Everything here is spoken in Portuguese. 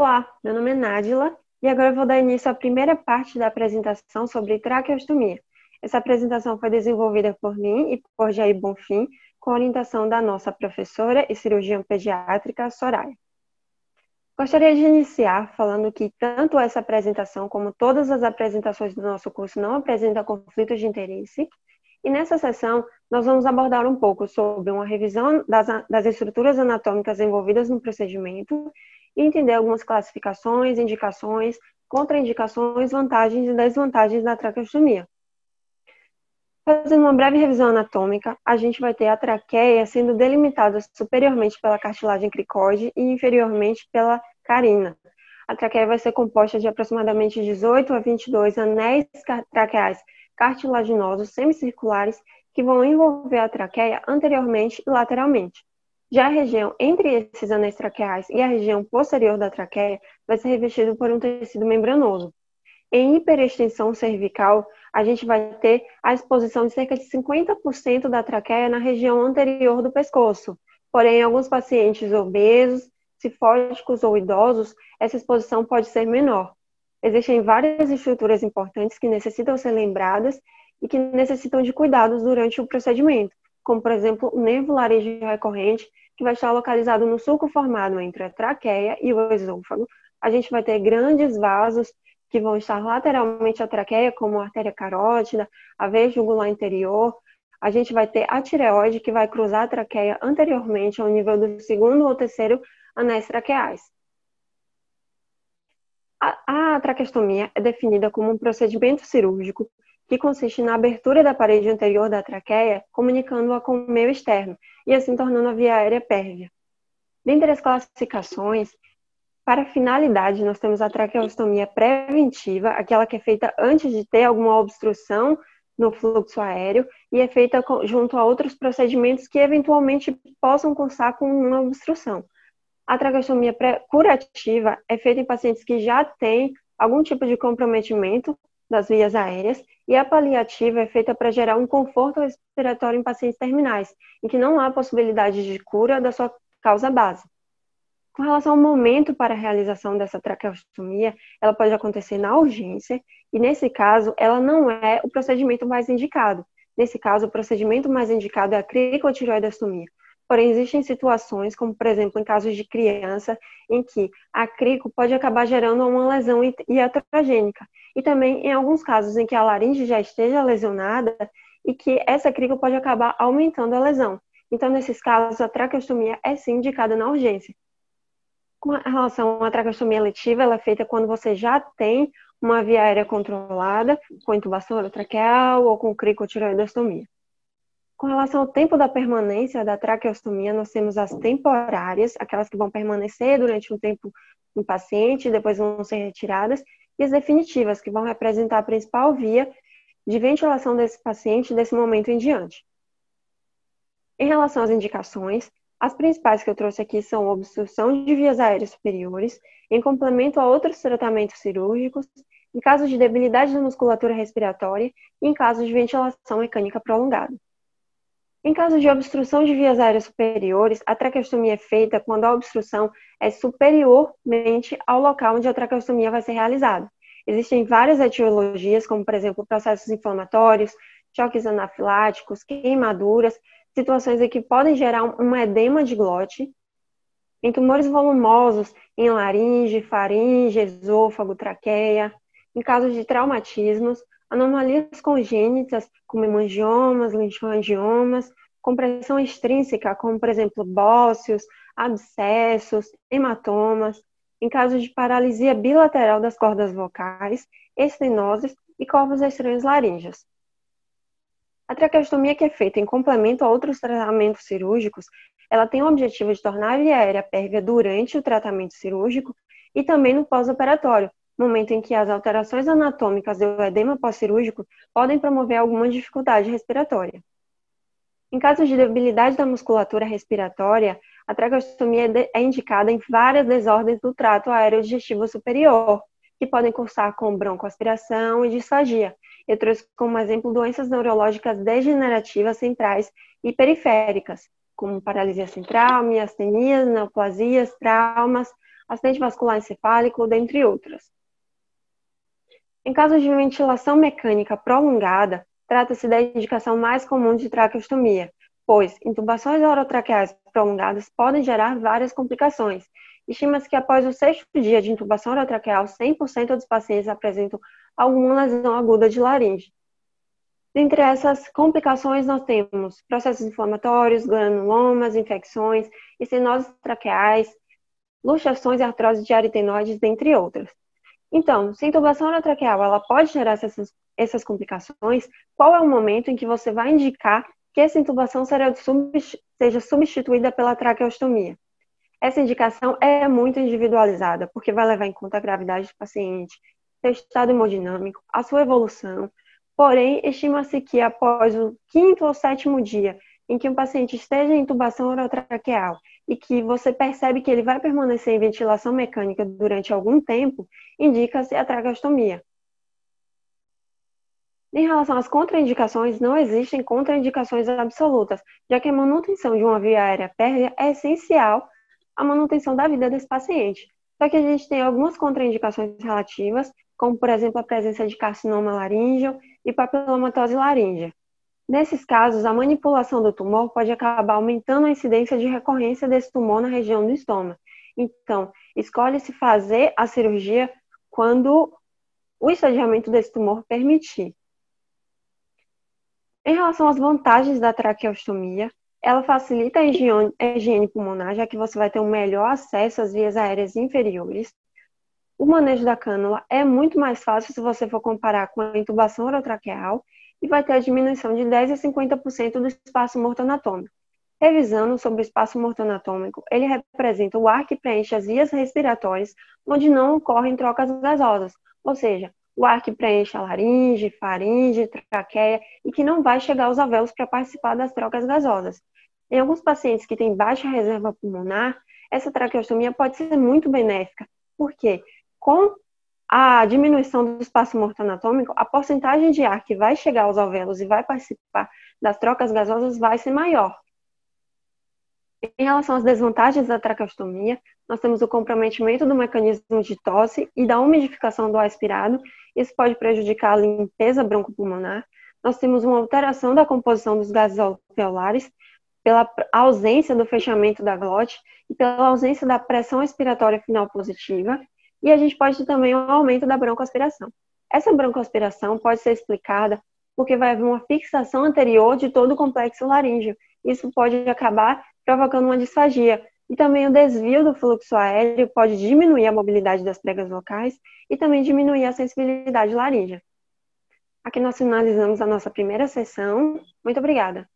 Olá, meu nome é Nádila e agora eu vou dar início à primeira parte da apresentação sobre traqueostomia. Essa apresentação foi desenvolvida por mim e por Jair Bonfim, com orientação da nossa professora e cirurgiã pediátrica, Soraya. Gostaria de iniciar falando que tanto essa apresentação como todas as apresentações do nosso curso não apresentam conflitos de interesse, e nessa sessão nós vamos abordar um pouco sobre uma revisão das estruturas anatômicas envolvidas no procedimento e entender algumas classificações, indicações, contraindicações, vantagens e desvantagens da traqueostomia. Fazendo uma breve revisão anatômica, a gente vai ter a traqueia sendo delimitada superiormente pela cartilagem cricoide e inferiormente pela carina. A traqueia vai ser composta de aproximadamente 18 a 22 anéis traqueais cartilaginosos semicirculares que vão envolver a traqueia anteriormente e lateralmente. Já a região entre esses anéis traqueais e a região posterior da traqueia vai ser revestido por um tecido membranoso. Em hiperextensão cervical, a gente vai ter a exposição de cerca de 50% da traqueia na região anterior do pescoço. Porém, em alguns pacientes obesos, cifóticos ou idosos, essa exposição pode ser menor. Existem várias estruturas importantes que necessitam ser lembradas e que necessitam de cuidados durante o procedimento, como, por exemplo, o nervo laríngeo recorrente, que vai estar localizado no sulco formado entre a traqueia e o esôfago. A gente vai ter grandes vasos que vão estar lateralmente à traqueia, como a artéria carótida, a veia jugular inferior. A gente vai ter a tireoide, que vai cruzar a traqueia anteriormente ao nível do segundo ou terceiro anéis traqueais. A traqueostomia é definida como um procedimento cirúrgico que consiste na abertura da parede anterior da traqueia, comunicando-a com o meio externo, e assim tornando a via aérea pérvia. Dentre as classificações, para finalidade, nós temos a traqueostomia preventiva, aquela que é feita antes de ter alguma obstrução no fluxo aéreo e é feita junto a outros procedimentos que eventualmente possam cursar com uma obstrução. A traqueostomia curativa é feita em pacientes que já têm algum tipo de comprometimento das vias aéreas e a paliativa é feita para gerar um conforto respiratório em pacientes terminais, em que não há possibilidade de cura da sua causa base. Com relação ao momento para a realização dessa traqueostomia, ela pode acontecer na urgência e, nesse caso, ela não é o procedimento mais indicado. Nesse caso, o procedimento mais indicado é a cricotireoidectomia. Porém, existem situações, como, por exemplo, em casos de criança, em que a crico pode acabar gerando uma lesão iatrogênica. E também em alguns casos em que a laringe já esteja lesionada e que essa crico pode acabar aumentando a lesão. Então, nesses casos, a traqueostomia é sim indicada na urgência. Com relação à traqueostomia letiva, ela é feita quando você já tem uma via aérea controlada, com intubação orotraqueal ou com cricotireoidectomia. Com relação ao tempo da permanência da traqueostomia, nós temos as temporárias, aquelas que vão permanecer durante um tempo no paciente e depois vão ser retiradas, e as definitivas, que vão representar a principal via de ventilação desse paciente desse momento em diante. Em relação às indicações, as principais que eu trouxe aqui são obstrução de vias aéreas superiores, em complemento a outros tratamentos cirúrgicos, em casos de debilidade da musculatura respiratória e em casos de ventilação mecânica prolongada. Em caso de obstrução de vias aéreas superiores, a traqueostomia é feita quando a obstrução é superiormente ao local onde a traqueostomia vai ser realizada. Existem várias etiologias, como, por exemplo, processos inflamatórios, choques anafiláticos, queimaduras, situações em que podem gerar um edema de glote, em tumores volumosos, em laringe, faringe, esôfago, traqueia, em casos de traumatismos, anomalias congênitas, como hemangiomas, linfoangiomas, compressão extrínseca, como, por exemplo, bócios, abscessos, hematomas, em casos de paralisia bilateral das cordas vocais, estenoses e corpos estranhos laríngeos. A traqueostomia, que é feita em complemento a outros tratamentos cirúrgicos, ela tem o objetivo de tornar a via aérea pérvia durante o tratamento cirúrgico e também no pós-operatório, momento em que as alterações anatômicas do edema pós-cirúrgico podem promover alguma dificuldade respiratória. Em casos de debilidade da musculatura respiratória, a traqueostomia é indicada em várias desordens do trato aerodigestivo superior, que podem cursar com broncoaspiração e disfagia. Eu trouxe como exemplo doenças neurológicas degenerativas centrais e periféricas, como paralisia central, miastenias, neoplasias, traumas, acidente vascular encefálico, dentre outras. Em casos de ventilação mecânica prolongada, trata-se da indicação mais comum de traqueostomia, pois intubações orotraqueais prolongadas podem gerar várias complicações. Estima-se que após o sexto dia de intubação orotraqueal, 100% dos pacientes apresentam alguma lesão aguda de laringe. Dentre essas complicações, nós temos processos inflamatórios, granulomas, infecções, estenoses traqueais, luxações e artrose de aritenoides, dentre outras. Então, se a intubação orotraqueal ela pode gerar essas complicações, qual é o momento em que você vai indicar que essa intubação seja substituída pela traqueostomia? Essa indicação é muito individualizada, porque vai levar em conta a gravidade do paciente, seu estado hemodinâmico, a sua evolução. Porém, estima-se que após o quinto ou sétimo dia em que um paciente esteja em intubação orotraqueal e que você percebe que ele vai permanecer em ventilação mecânica durante algum tempo, indica-se a traqueostomia. Em relação às contraindicações, não existem contraindicações absolutas, já que a manutenção de uma via aérea pérvia é essencial à manutenção da vida desse paciente. Só que a gente tem algumas contraindicações relativas, como, por exemplo, a presença de carcinoma laríngeo e papilomatose laríngea. Nesses casos, a manipulação do tumor pode acabar aumentando a incidência de recorrência desse tumor na região do estômago. Então, escolhe-se fazer a cirurgia quando o estadiamento desse tumor permitir. Em relação às vantagens da traqueostomia, ela facilita a higiene pulmonar, já que você vai ter um melhor acesso às vias aéreas inferiores. O manejo da cânula é muito mais fácil se você for comparar com a intubação orotraqueal e vai ter a diminuição de 10% a 50% do espaço morto anatômico. Revisando sobre o espaço morto anatômico, ele representa o ar que preenche as vias respiratórias onde não ocorrem trocas gasosas, ou seja, o ar que preenche a laringe, faringe, traqueia e que não vai chegar aos alvéolos para participar das trocas gasosas. Em alguns pacientes que têm baixa reserva pulmonar, essa traqueostomia pode ser muito benéfica, porque com a diminuição do espaço morto anatômico, a porcentagem de ar que vai chegar aos alvéolos e vai participar das trocas gasosas vai ser maior. Em relação às desvantagens da traqueostomia, nós temos o comprometimento do mecanismo de tosse e da umidificação do ar expirado. Isso pode prejudicar a limpeza broncopulmonar. Nós temos uma alteração da composição dos gases alveolares pela ausência do fechamento da glote e pela ausência da pressão expiratória final positiva. E a gente pode ter também um aumento da broncoaspiração. Essa broncoaspiração pode ser explicada porque vai haver uma fixação anterior de todo o complexo laríngeo. Isso pode acabar provocando uma disfagia. E também o desvio do fluxo aéreo pode diminuir a mobilidade das pregas locais e também diminuir a sensibilidade laríngea. Aqui nós finalizamos a nossa primeira sessão. Muito obrigada.